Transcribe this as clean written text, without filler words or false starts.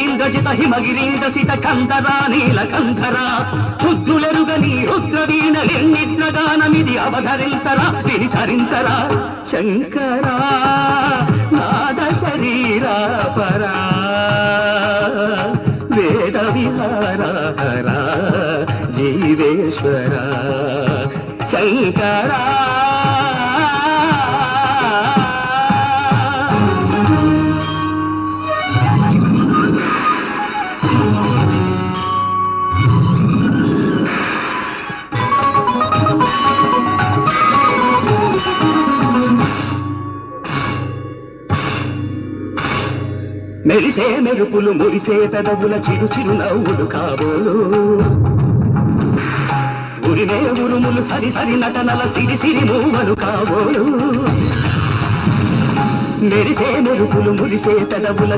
ఇంద్రజిత హిమగిరీంద్ర సిత కంధరా నీలకంధరా రుద్రులెరుగని రుద్రవీణలెన్నిద్రగానమిది అవధరించరా విని ధరించరా శంకరా నాద శరీరా పరా వేద విహారా జీవేశ్వర శంకరా మెరిసే మెరుపులు మురిసే పెదవుల చిరు చిరు నవ్వులు కాబోలు ఉరిమే ఉరుములు సరి సరి నటనల సిరి సిరి మూవలు కాబోలు మెరిసే మెరుపులు మురిసే పెదవుల